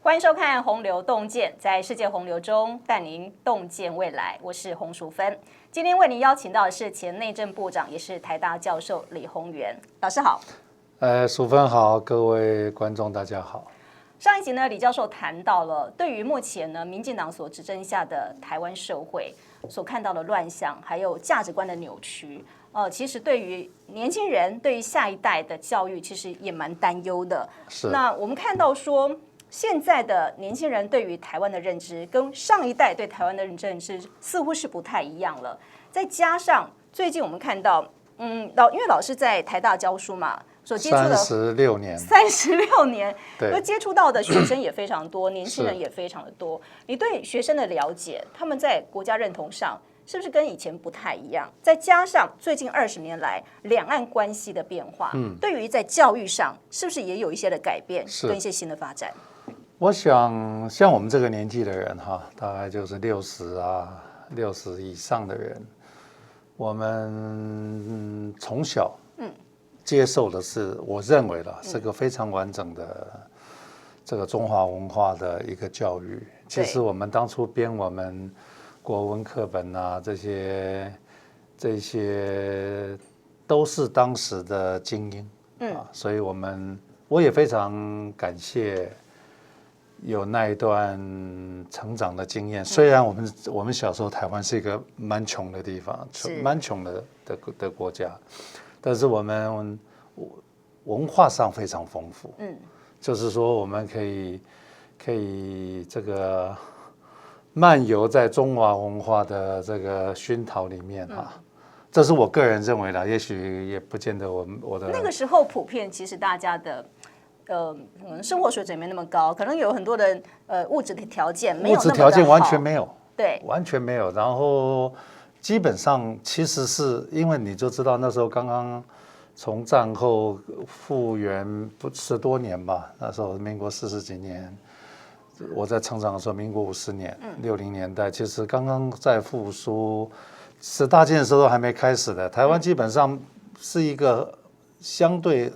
欢迎收看《洪流洞见》，在世界洪流中带您洞见未来。我是洪淑芬，今天为您邀请到的是前内政部长，也是台大教授李鸿源老师好。淑芬好，各位观众大家好。上一集呢，李教授谈到了对于目前呢民进党所执政下的台湾社会所看到的乱象，还有价值观的扭曲。其实对于年轻人，对于下一代的教育，其实也蛮担忧的。那我们看到说，现在的年轻人对于台湾的认知，跟上一代对台湾的认知似乎是不太一样了。再加上最近我们看到，因为老师在台大教书嘛，所接触的36年，而接触到的学生也非常多，年轻人也非常的多。你对学生的了解，他们在国家认同上是不是跟以前不太一样？再加上最近20年来两岸关系的变化，对于在教育上是不是也有一些的改变，跟一些新的发展？我想，像我们这个年纪的人哈，大概就是60以上的人，我们从小接受的是，我认为是个非常完整的这个中华文化的一个教育。其实我们当初编我们国文课本啊，这些都是当时的精英所以我也非常感谢有那一段成长的经验。虽然我们小时候台湾是一个蛮穷的地方，蛮穷的国家，但是我们文化上非常丰富。就是说我们可以这个漫游在中华文化的这个熏陶里面这是我个人认为的，也许也不见得我的那个时候普遍，其实大家的生活水准没那么高，可能有很多的物质的条件没有那么的好，物质条件完全没有，对，完全没有。然后基本上其实是因为你就知道那时候刚刚从战后复原10多年吧，那时候民国40几年。我在成长的时候，民国50年，60年代，其实刚刚在复苏，10大建设都还没开始的，台湾基本上是一个相对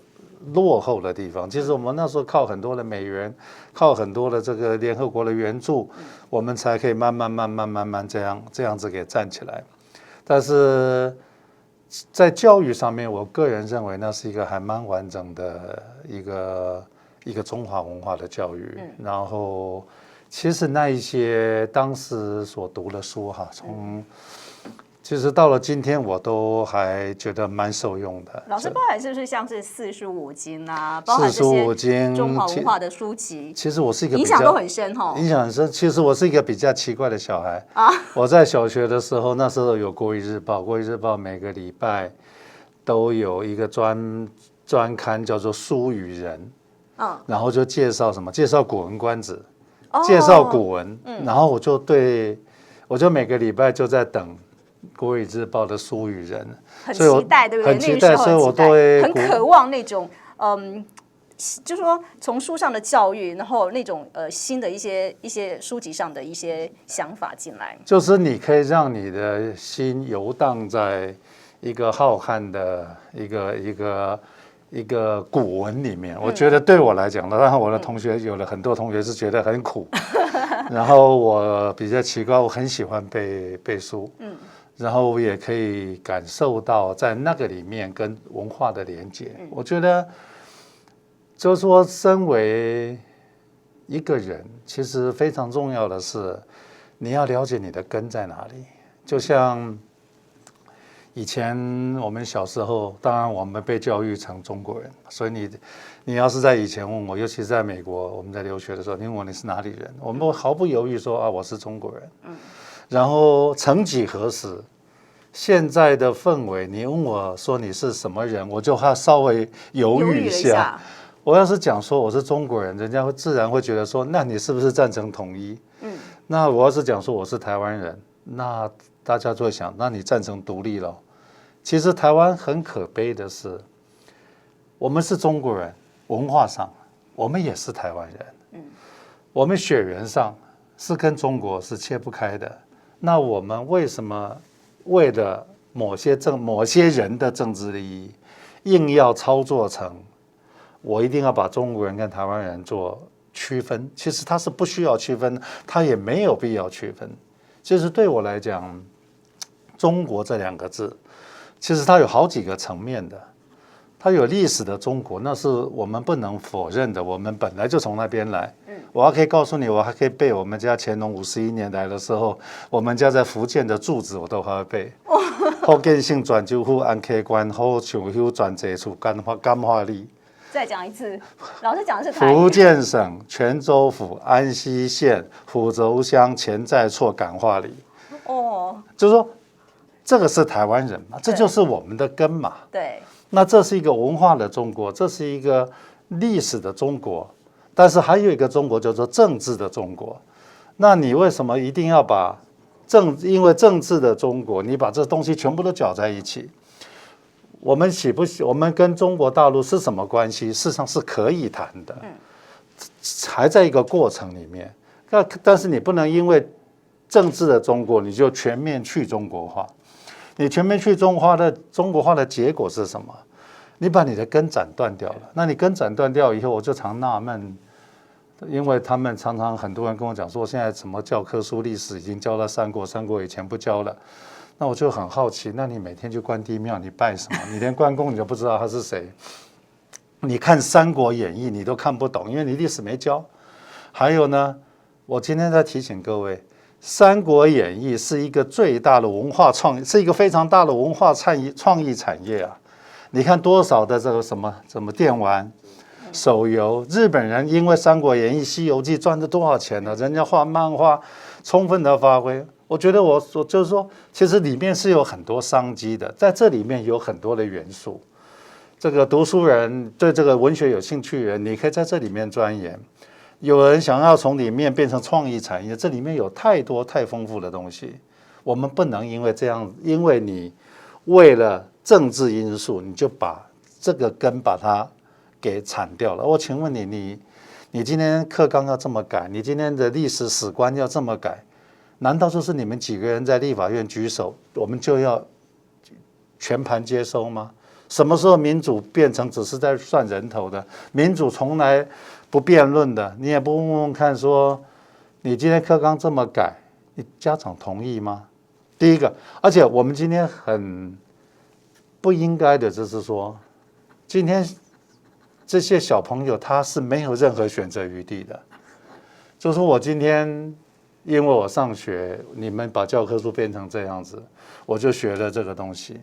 落后的地方。其实我们那时候靠很多的美元，靠很多的这个联合国的援助，我们才可以慢慢这样子给站起来。但是在教育上面，我个人认为那是一个还蛮完整的一个中华文化的教育。然后其实那一些当时所读的书其实到了今天我都还觉得蛮受用的。老师包含是不是像是45经啊，包含这些中华文化的书籍？其实我是一个影响都很深影响很深。其实我是一个比较奇怪的小孩我在小学的时候，那时候有国语日报，国语日报每个礼拜都有一个专刊叫做《书与人》。然后就介绍什么？介绍《古文观止》，介绍古文。然后我就每个礼拜就在等《国语日报》的《书与人》，很期待，对不对？很期待，所以我都会很渴望那种就是说从书上的教育，然后那种新的一些书籍上的一些想法进来。就是你可以让你的心游荡在一个浩瀚的一个古文里面，我觉得对我来讲，当然我的同学有了很多同学是觉得很苦，然后我比较奇怪，我很喜欢背书，然后我也可以感受到在那个里面跟文化的连接。我觉得就是说，身为一个人，其实非常重要的是你要了解你的根在哪里，就像以前我们小时候，当然我们被教育成中国人，所以你要是在以前问我，尤其是在美国，我们在留学的时候，你问我你是哪里人，我们会毫不犹豫说我是中国人。然后曾几何时，现在的氛围，你问我说你是什么人，我就稍微犹豫一下。我要是讲说我是中国人，人家自然会觉得说，那你是不是赞成统一？那我要是讲说我是台湾人，那大家就会想，那你赞成独立了？其实台湾很可悲的是，我们是中国人，文化上我们也是台湾人，我们血缘上是跟中国是切不开的。那我们为什么为了某些人的政治利益，硬要操作成我一定要把中国人跟台湾人做区分，其实它是不需要区分，它也没有必要区分。其实对我来讲，中国这2个字，其实它有好几个层面的。它有历史的中国，那是我们不能否认的，我们本来就从那边来。我还可以告诉你，我还可以背我们家乾隆51年来的时候，我们家在福建的住址我都还会背。福建省泉州府安溪关好像乡专济处感化里。再讲一次，老师讲的是台语。福建省泉州府安溪县福州乡潜在厝感化里。哦，就是说这个是台湾人嘛，这就是我们的根嘛。对。那这是一个文化的中国，这是一个历史的中国，但是还有一个中国叫做政治的中国。那你为什么一定要把因为政治的中国，你把这东西全部都搅在一起？我们我们跟中国大陆是什么关系？事实上是可以谈的，还在一个过程里面。但是你不能因为政治的中国，你就全面去中国化。你全面去中国化的结果是什么？你把你的根斩断掉了。那你根斩断掉以后，我就常纳闷，因为他们常常很多人跟我讲说，现在什么教科书历史已经教到三国以前不教了。那我就很好奇，那你每天去关帝庙，你拜什么？你连关公你都不知道他是谁？你看《三国演义》你都看不懂，因为你历史没教。还有呢，我今天在提醒各位，《三国演义》是一个最大的文化创意，是一个非常大的文化创意产业啊！你看多少的这个什么电玩、手游，日本人因为《三国演义》《西游记》赚了多少钱呢？人家画漫画，充分的发挥。我觉得我就是说，其实里面是有很多商机的，在这里面有很多的元素。这个读书人对这个文学有兴趣的人，你可以在这里面钻研。有人想要从里面变成创意产业，这里面有太多太丰富的东西。我们不能因为这样，因为你为了政治因素，你就把这个根把它给铲掉了。我请问你今天课纲要这么改，你今天的历史史观要这么改，难道就是你们几个人在立法院举手，我们就要全盘接收吗？什么时候民主变成只是在算人头的？民主从来不辩论的，你也不问问看说，你今天课纲这么改，你家长同意吗？第一个，而且我们今天很不应该的，就是说，今天这些小朋友他是没有任何选择余地的。就是说我今天因为我上学，你们把教科书变成这样子，我就学了这个东西。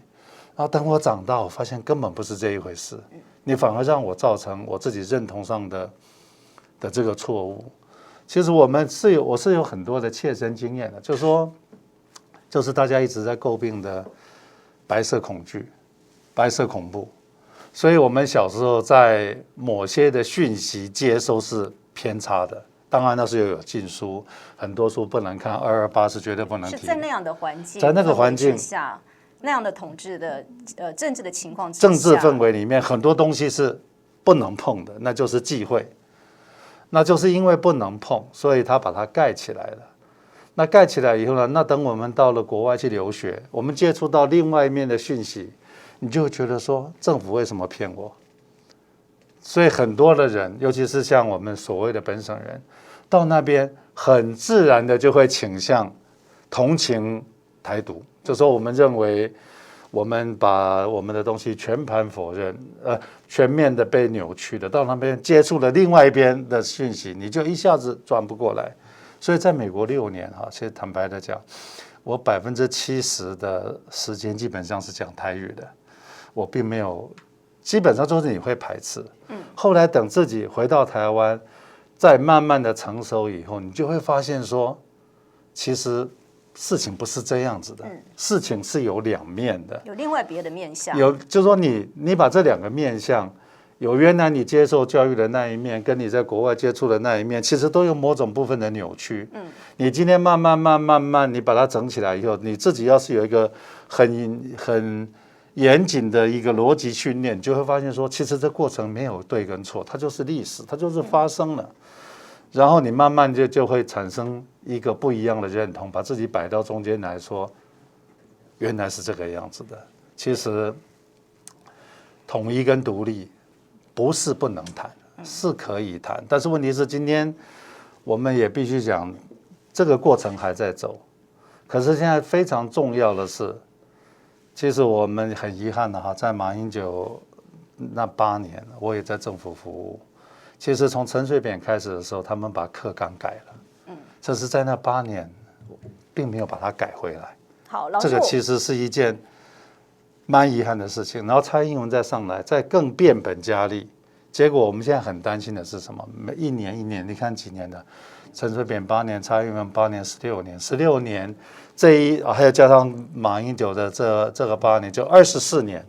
然后等我长大，我发现根本不是这一回事，你反而让我造成我自己认同上的这个错误。其实我是有很多的切身经验的，就是大家一直在诟病的白色恐惧、白色恐怖。所以我们小时候在某些的讯息接收是偏差的。当然那是有禁书，很多书不能看，228是绝对不能提。是在那样的环境，在那个环境下，那样的统治的政治的情况之下，政治氛围里面很多东西是不能碰的，那就是忌讳。那就是因为不能碰，所以他把它盖起来了。那盖起来以后呢，那等我们到了国外去留学，我们接触到另外一面的讯息，你就会觉得说，政府为什么骗我？所以很多的人，尤其是像我们所谓的本省人，到那边很自然的就会倾向同情台独，就说我们认为我们把我们的东西全盘否认，全面的被扭曲的，到那边接触了另外一边的讯息，你就一下子转不过来。所以在美国6年哈，其实坦白的讲，我70%的时间基本上是讲台语的，我并没有。基本上都是你会排斥，后来等自己回到台湾，再慢慢的成熟以后，你就会发现说，其实事情不是这样子的，事情是有两面的，有另外别的面向，就是说你把这2个面向，有原来你接受教育的那一面，跟你在国外接触的那一面，其实都有某种部分的扭曲。你今天慢慢，你把它整起来以后，你自己要是有一个很严谨的一个逻辑训练，你就会发现说，其实这过程没有对跟错，它就是历史，它就是发生了。然后你慢慢就会产生一个不一样的认同，把自己摆到中间来说，原来是这个样子的。其实统一跟独立不是不能谈，是可以谈，但是问题是今天我们也必须讲，这个过程还在走。可是现在非常重要的是，其实我们很遗憾的哈，在马英九那8年，我也在政府服务。其实从陈水扁开始的时候，他们把课纲改了，这是在那8年，并没有把它改回来。好，老师，这个其实是一件蛮遗憾的事情。然后蔡英文再上来，再更变本加厉。结果我们现在很担心的是什么？一年一年，你看几年的，陈水扁8年，蔡英文8年，16年，还有加上马英九的这个8年，就24年。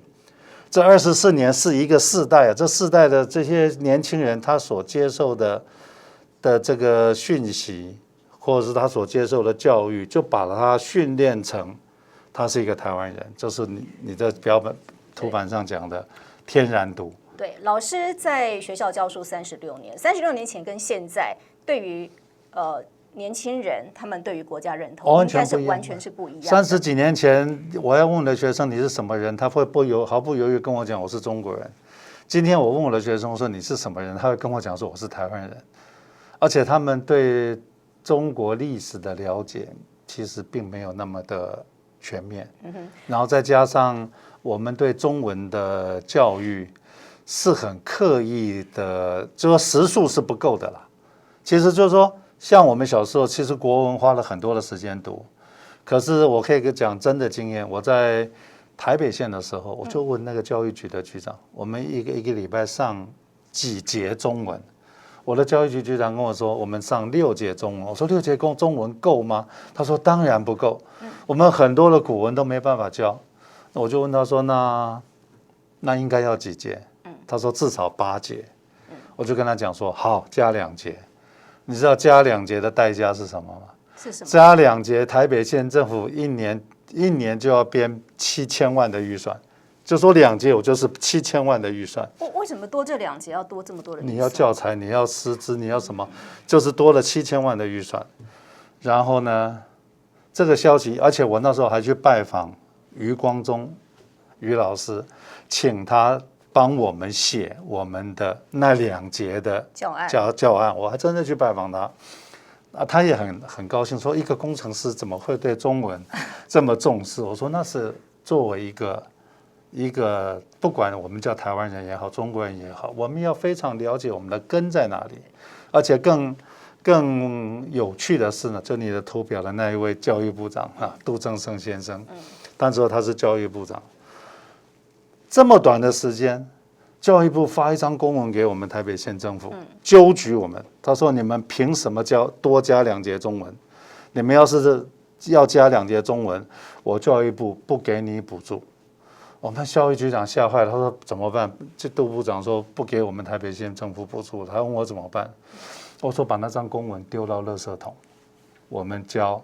这24年是一个世代啊，这世代的这些年轻人，他所接受的这个讯息，或者是他所接受的教育，就把他训练成他是一个台湾人，就是你的图板上讲的天然独。对，老师在学校教书36年，36年前跟现在对于年轻人他们对于国家认同应该是完全是不一样的。30几年前，我要问我的学生你是什么人，他会毫不犹豫跟我讲我是中国人。今天我问我的学生说你是什么人，他会跟我讲说我是台湾人。而且他们对中国历史的了解其实并没有那么的全面，然后再加上我们对中文的教育是很刻意的，就说时数是不够的啦。其实就是说，像我们小时候，其实国文花了很多的时间读，可是我可以讲真的经验，我在台北县的时候，我就问那个教育局的局长，我们一个礼拜上几节中文？我的教育局局长跟我说，我们上6节中文。我说6节中文够吗？他说当然不够，我们很多的古文都没办法教。我就问他说，那应该要几节？他说至少8节。我就跟他讲说，好，加2节。你知道加2节的代价是什么吗？是什么？加2节，台北县政府一年就要编7000万的预算。就说2节，我就是7000万的预算。为什么多这2节要多这么多的预算？你要教材，你要师资，你要什么，就是多了7000万的预算。然后呢，这个消息，而且我那时候还去拜访余光中余老师，请他帮我们写我们的那2节的教案，我还真的去拜访他。他也很高兴，说一个工程师怎么会对中文这么重视？我说那是作为一个不管我们叫台湾人也好，中国人也好，我们要非常了解我们的根在哪里。而且更有趣的是呢，就你的图表的那一位教育部长杜正胜先生，当时他是教育部长，这么短的时间，教育部发一张公文给我们台北县政府，纠举我们。他说你们凭什么多加2节中文？你们要是要加2节中文，我教育部不给你补助。我们教育局长吓坏了，他说怎么办？这杜部长说不给我们台北县政府补助，他问我怎么办？我说把那张公文丢到垃圾桶，我们交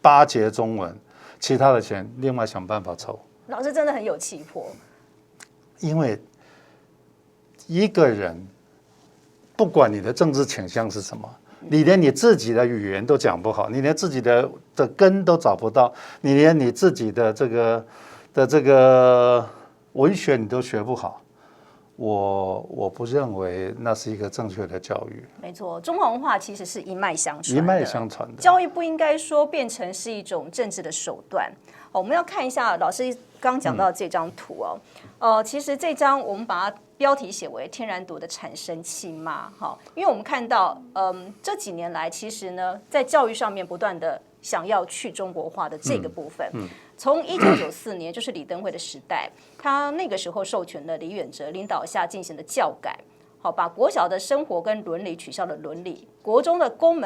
8节中文，其他的钱另外想办法筹。老师真的很有气魄，因为一个人不管你的政治倾向是什么，你连你自己的语言都讲不好，你连自己的根都找不到，你连你自己的这个文学你都学不好，我不认为那是一个正确的教育。没错，中华文化其实是一脉相传的，一脉相传的。教育不应该说变成是一种政治的手段。我们要看一下老师刚讲到这张图其实这张我们把它标题写为天然独的产生器嘛，因为我们看到这几年来其实呢在教育上面不断的想要去中国化的这个部分，从1994年就是李登辉的时代，他那个时候授权了李远哲领导下进行的教改，把国小的生活跟伦理取消了伦理，国中的公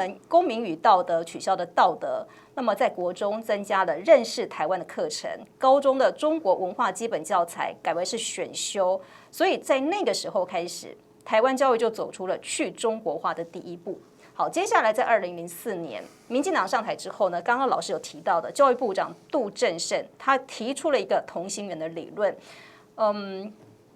民与道德取消了道德，那么在国中增加了认识台湾的课程，高中的中国文化基本教材改为是选修，所以在那个时候开始，台湾教育就走出了去中国化的第一步。好，接下来在2004年，民进党上台之后呢，刚刚老师有提到的教育部长杜正胜，他提出了一个同心圆的理论，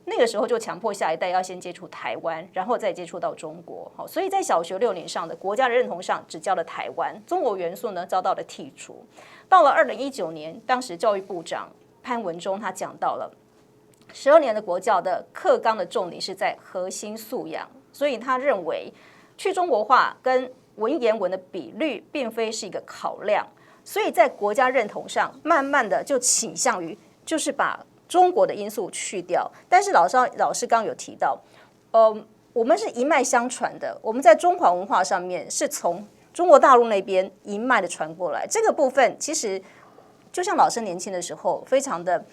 那个时候就强迫下一代要先接触台湾，然后再接触到中国。好，所以在小学6年上的国家的认同上只教了台湾，中国元素呢遭到了剔除。到了2019年，当时教育部长潘文忠他讲到了12年的国教的课纲的重点是在核心素养，所以他认为去中国化跟文言文的比率并非是一个考量，所以在国家认同上，慢慢的就倾向于就是把中国的因素去掉。但是老师刚刚有提到，我们是一脉相传的，我们在中华文化上面是从中国大陆那边一脉的传过来。这个部分其实就像老师年轻的时候，非常的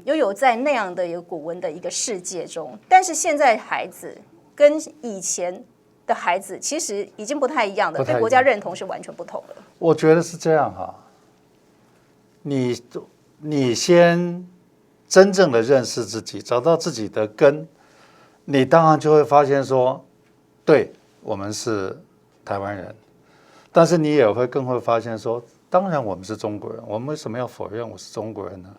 拥有在那样的一个古文的一个世界中，但是现在孩子跟以前的孩子其实已经不太一样的，对国家认同是完全不同的。我觉得是这样哈，你先真正的认识自己，找到自己的根，你当然就会发现说，对，我们是台湾人，但是你也更会发现说，当然我们是中国人，我们为什么要否认我是中国人呢？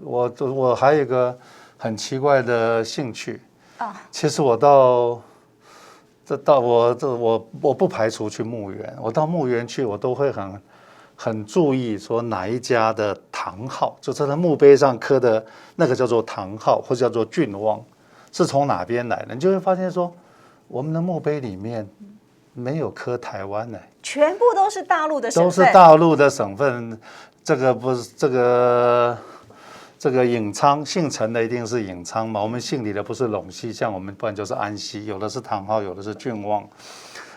我还有一个很奇怪的兴趣啊，其实我不排除去墓园，我到墓园去，我都会很注意说哪一家的堂号，就是它墓碑上刻的那个叫做堂号或者叫做郡望，是从哪边来的？你就会发现说，我们的墓碑里面没有刻台湾呢，全部都是大陆的省份，都是大陆的省份。这个不是这个颍昌姓陈的一定是颍昌嘛？我们姓李的不是陇西，像我们不然就是安溪，有的是堂号，有的是郡望。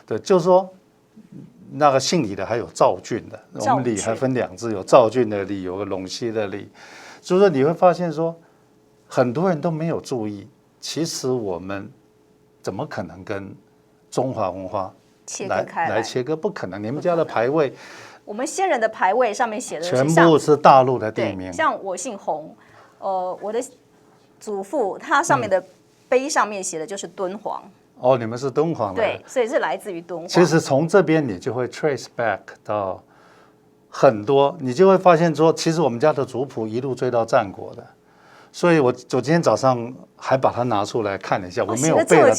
对，就是说那个姓李的还有赵郡的，我们李还分2字，有赵郡的李，有个陇西的李。所以说你会发现说，很多人都没有注意，其实我们怎么可能跟中华文化来切割？不可能，你们家的牌位。我们先人的牌位上面写的全部是大陆的地名，像我姓洪，我的祖父他上面的碑上面写的就是敦煌。哦，你们是敦煌的，对，所以是来自于敦煌。其实从这边你就会 trace back 到很多，你就会发现说，其实我们家的族谱一路追到战国的，所以我今天早上还把它拿出来看了一下，我没有背了，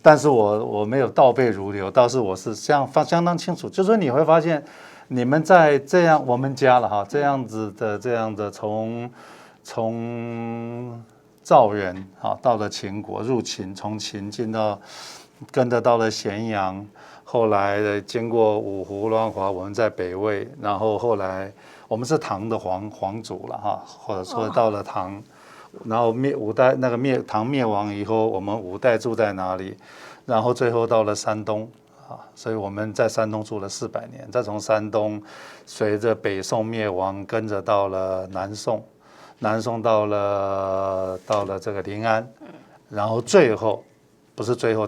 但是我没有倒背如流，倒是我是相当清楚，就是说你会发现。你们在这样我们家了哈，这样的从赵人啊到了秦国入秦，从秦跟着到了咸阳，后来经过五胡乱华，我们在北魏，然后后来我们是唐的皇族了哈，或者说到了唐，然后唐灭亡以后，我们5代住在哪里，然后最后到了山东。所以我们在山东住了400年，再从山东随着北宋灭亡，跟着到了南宋，到了这个临安，然后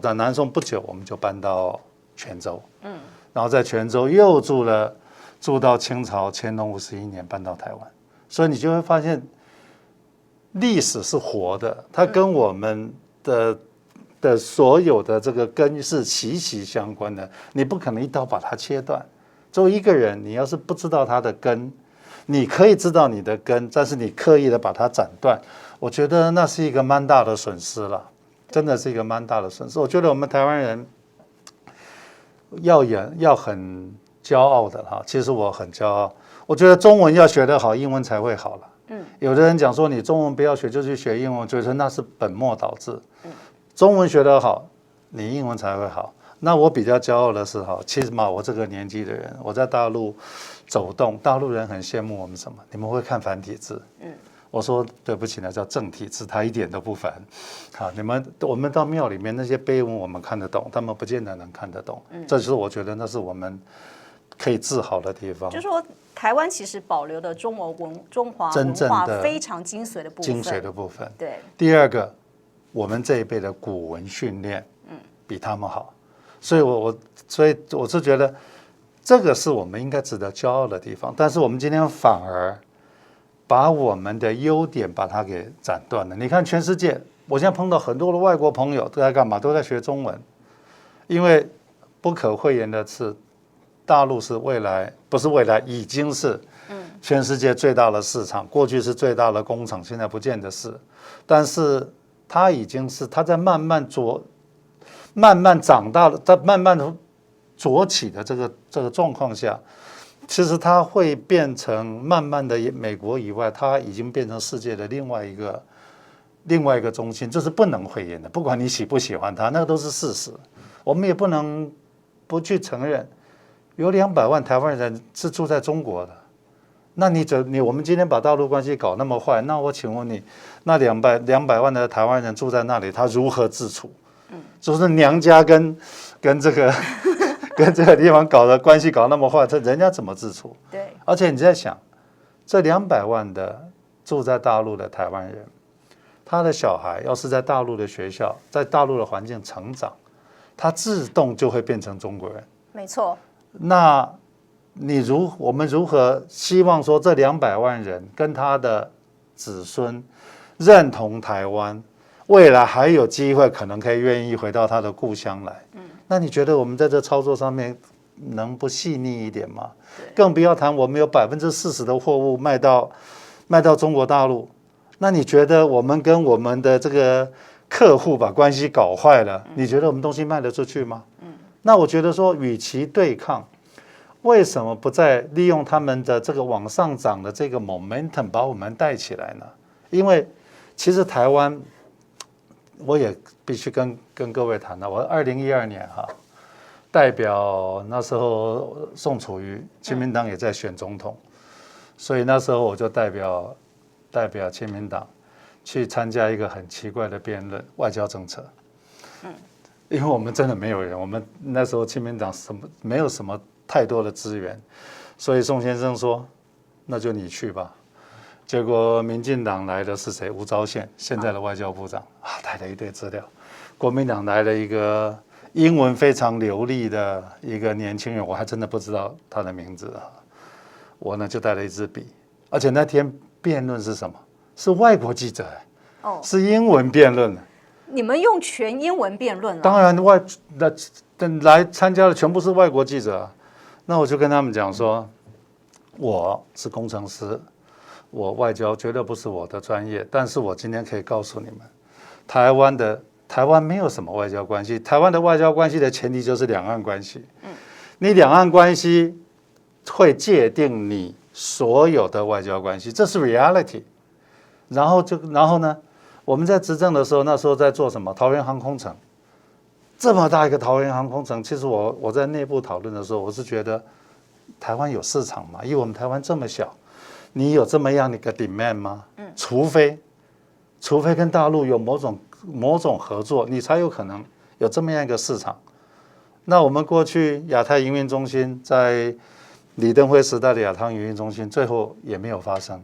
但南宋不久我们就搬到泉州，然后在泉州又住到清朝乾隆51年搬到台湾，所以你就会发现历史是活的，它跟我们的所有的这个根是息息相关的，你不可能一刀把它切断。作为一个人，你要是不知道他的根，你可以知道你的根，但是你刻意的把它斩断，我觉得那是一个蛮大的损失了，真的是一个蛮大的损失。我觉得我们台湾人要很骄傲的哈，其实我很骄傲。我觉得中文要学得好，英文才会好了。有的人讲说你中文不要学，就去学英文，我觉得那是本末倒置。中文学得好，你英文才会好。那我比较骄傲的是哈，其实嘛，我这个年纪的人，我在大陆走动，大陆人很羡慕我们什么？你们会看繁体字？我说对不起呢，叫正体字，它一点都不繁。好，我们到庙里面那些碑文我们看得懂，他们不见得能看得懂。这就是我觉得那是我们可以自豪的地方。就是说，台湾其实保留的中华文化非常精髓的部分。对。第二个。我们这一辈的古文训练，比他们好，所以我是觉得这个是我们应该值得骄傲的地方。但是我们今天反而把我们的优点把它给斩断了。你看全世界，我现在碰到很多的外国朋友都在干嘛？都在学中文，因为不可讳言的是，大陆不是未来，已经是全世界最大的市场。过去是最大的工厂，现在不见得是，但是。它在慢慢长大了，在慢慢的崛起的这个状况下，其实它会变成慢慢的美国以外，它已经变成世界的另外一个另外一个中心，这是不能讳言的，不管你喜不喜欢它，那个都是事实。我们也不能不去承认，有200万台湾人是住在中国的。那我们今天把大陆关系搞那么坏，那我请问你，那200万的台湾人住在那里，他如何自处？就是娘家跟这个跟这个地方搞的关系搞那么坏，人家怎么自处？对。而且你在想，这200万的住在大陆的台湾人，他的小孩要是在大陆的学校，在大陆的环境成长，他自动就会变成中国人。没错。那我们如何希望说这200万人跟他的子孙认同台湾，未来还有机会可能可以愿意回到他的故乡来？那你觉得我们在这操作上面能不细腻一点吗？更不要谈我们有40%的货物卖到中国大陆，那你觉得我们跟我们的这个客户把关系搞坏了，你觉得我们东西卖得出去吗？那我觉得说，与其对抗，为什么不再利用他们的这个往上涨的这个 momentum 把我们带起来呢？因为其实台湾，我也必须跟各位谈到，我2012年代表那时候宋楚瑜，亲民党也在选总统，所以那时候我就代表亲民党去参加一个很奇怪的辩论，外交政策。因为我们真的没有人，我们那时候亲民党没有什么太多的资源，所以宋先生说，那就你去吧。结果民进党来的是谁？吴钊燮，现在的外交部长带了一堆资料。国民党来了一个英文非常流利的一个年轻人，我还真的不知道他的名字。我呢就带了一支笔，而且那天辩论是什么？是外国记者，是英文辩论。你们用全英文辩论了？当然来参加的全部是外国记者。那我就跟他们讲说，我是工程师，我外交绝对不是我的专业，但是我今天可以告诉你们，台湾没有什么外交关系，台湾的外交关系的前提就是两岸关系。你两岸关系会界定你所有的外交关系，这是 reality。然后呢？我们在执政的时候，那时候在做什么？桃园航空城，这么大一个桃园航空城，其实我在内部讨论的时候，我是觉得台湾有市场吗？因为我们台湾这么小，你有这么样的一个 demand 吗？除非跟大陆有某种合作，你才有可能有这么样一个市场。那我们过去亚太营运中心在李登辉时代的亚太营运中心，最后也没有发生。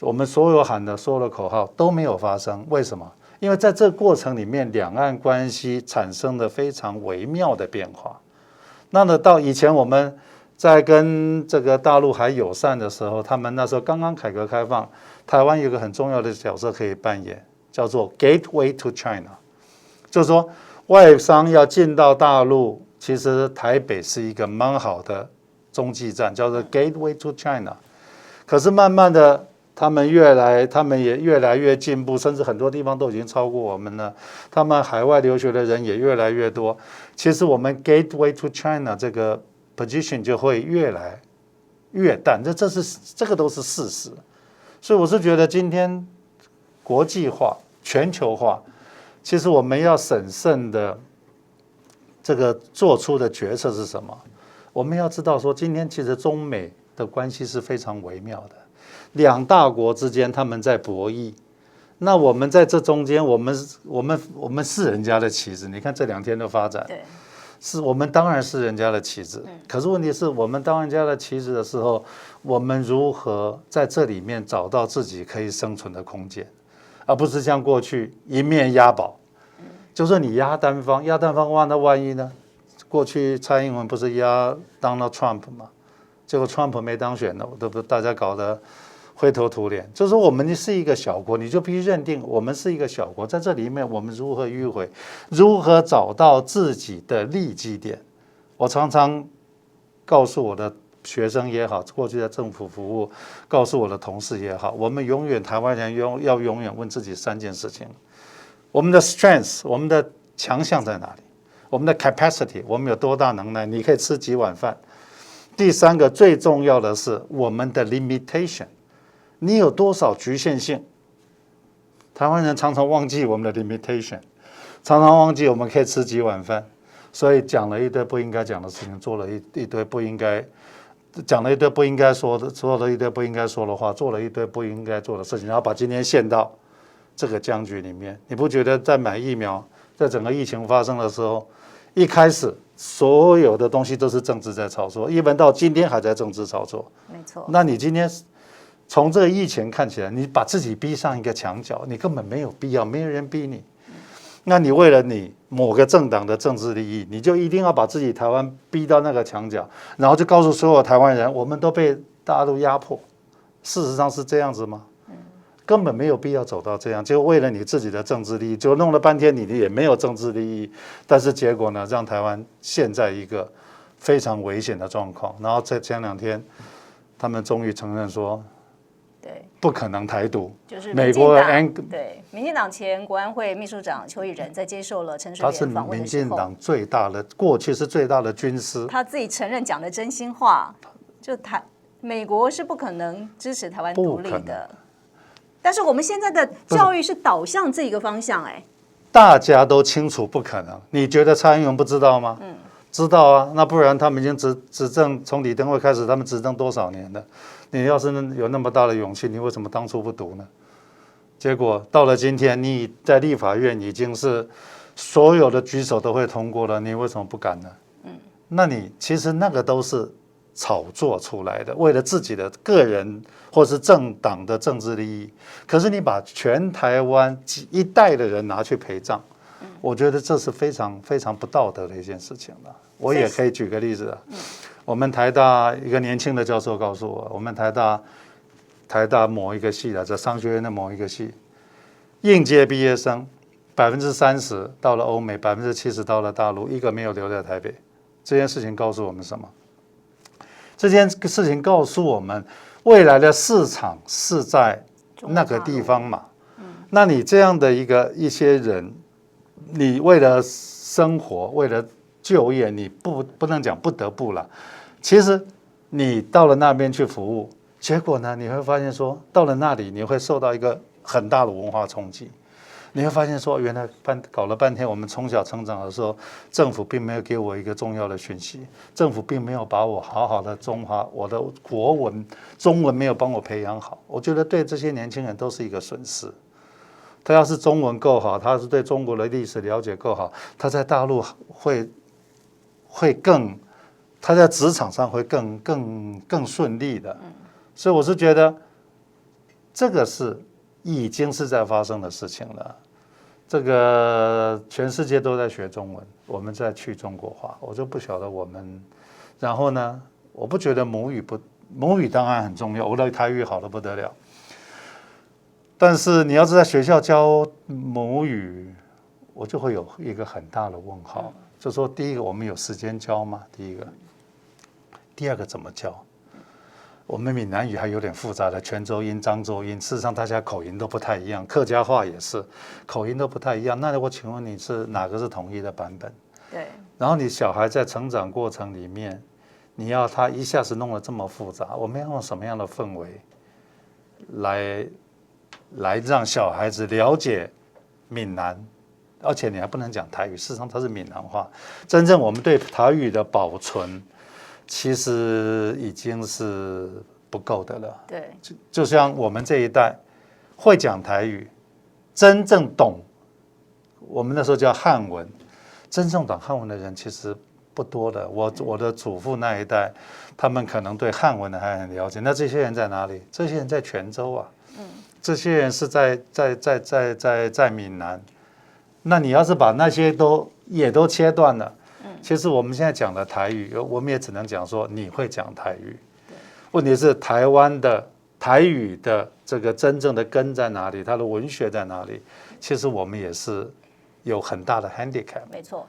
我们所有喊的所有的口号都没有发生，为什么？因为在这个过程里面，两岸关系产生了非常微妙的变化。那么到以前我们在跟这个大陆还友善的时候，他们那时候刚刚改革开放，台湾有个很重要的角色可以扮演，叫做 Gateway to China， 就是说外商要进到大陆，其实台北是一个蛮好的中继站，叫做 Gateway to China。可是慢慢的，他们也越来越进步，甚至很多地方都已经超过我们了。他们海外留学的人也越来越多。其实我们 Gateway to China 这个 position 就会越来越淡，这个都是事实。所以我是觉得今天国际化、全球化，其实我们要审慎的这个做出的决策是什么？我们要知道说，今天其实中美的关系是非常微妙的。两大国之间他们在博弈，那我们在这中间，我们是人家的棋子。你看这2天的发展，是我们当然是人家的棋子。可是问题是我们当人家的棋子的时候，我们如何在这里面找到自己可以生存的空间，而不是像过去一面押宝。就说你压单方，那万一呢？过去蔡英文不是压Donald Trump 吗？结果 Trump 没当选了，大家搞得灰头土脸。就是说我们是一个小国，你就必须认定我们是一个小国，在这里面我们如何迂回，如何找到自己的利基点。我常常告诉我的学生也好，过去在政府服务，告诉我的同事也好，我们台湾人要永远问自己3件事情：我们的 strength， 我们的强项在哪里？我们的 capacity， 我们有多大能耐？你可以吃几碗饭？第3个最重要的是我们的 limitation， 你有多少局限性？台湾人常常忘记我们的 limitation， 常常忘记我们可以吃几碗饭，所以讲了一堆不应该讲的事情，做了一堆不应该。讲了一堆不应该说的，说了一堆不应该说的话，做了一堆不应该做的事情，然后把今天陷到这个僵局里面。你不觉得在买疫苗，在整个疫情发生的时候，一开始所有的东西都是政治在操作，一直到今天还在政治操作？没错。那你今天从这个疫情看起来，你把自己逼上一个墙角，你根本没有必要，没有人逼你。那你为了你某个政党的政治利益，你就一定要把自己台湾逼到那个墙角，然后就告诉所有台湾人，我们都被大陆压迫。事实上是这样子吗？根本没有必要走到这样，就为了你自己的政治利益，就弄了半天你也没有政治利益，但是结果呢，让台湾陷在一个非常危险的状况。然后在前2天，他们终于承认说，对，不可能台独，就是美国对民进党前国安会秘书长邱义仁在接受了陈水扁访问的时候，他是民进党最大的过去是最大的军师，他自己承认讲的真心话，就美国是不可能支持台湾独立的。但是我们现在的教育是导向这个方向，大家都清楚不可能。你觉得蔡英文不知道吗？知道啊，那不然他们已经执政，从李登辉开始，他们执政多少年了？你要是有那么大的勇气，你为什么当初不读呢？结果到了今天，你在立法院已经是所有的举手都会通过了，你为什么不敢呢？那你其实那个都是炒作出来的，为了自己的个人或是政党的政治利益。可是你把全台湾一代的人拿去陪葬，我觉得这是非常非常不道德的一件事情了。我也可以举个例子啊，我们台大一个年轻的教授告诉我，我们台大某一个系的，在商学院的某一个系，应届毕业生30%到了欧美，70%到了大陆，一个没有留在台北。这件事情告诉我们什么？这件事情告诉我们，未来的市场是在那个地方嘛。那你这样的一些人，你为了生活，为了就业，你不能讲不得不了。其实你到了那边去服务，结果呢，你会发现说，到了那里你会受到一个很大的文化冲击。你会发现说，原来搞了半天，我们从小成长的时候，政府并没有给我一个重要的讯息，政府并没有把我好好的我的国文中文没有帮我培养好。我觉得对这些年轻人都是一个损失。他要是中文够好，他是对中国的历史了解够好，他在大陆会更，他在职场上会更顺利的。所以我是觉得这个是已经是在发生的事情了。这个全世界都在学中文，我们在去中国化，我就不晓得我们。然后呢，我不觉得母语当然很重要，我的台语好得不得了。但是你要是在学校教母语，我就会有一个很大的问号。就说第一个，我们有时间教吗？第一个，第二个怎么教？我们闽南语还有点复杂的泉州音、漳州音，事实上大家口音都不太一样，客家话也是口音都不太一样。那我请问你是哪个是统一的版本？对。然后你小孩在成长过程里面，你要他一下子弄得这么复杂，我们要用什么样的氛围来让小孩子了解闽南？而且你还不能讲台语，事实上它是闽南话。真正我们对台语的保存，其实已经是不够的了。对，就像我们这一代会讲台语，真正懂我们那时候叫汉文，真正懂汉文的人其实不多的。我的祖父那一代，他们可能对汉文的还很了解。那这些人在哪里？这些人在泉州啊。这些人是在闽南。那你要是把那些也都切断了，其实我们现在讲的台语，我们也只能讲说你会讲台语。问题是台湾的台语的这个真正的根在哪里？它的文学在哪里？其实我们也是有很大的 handicap。没错。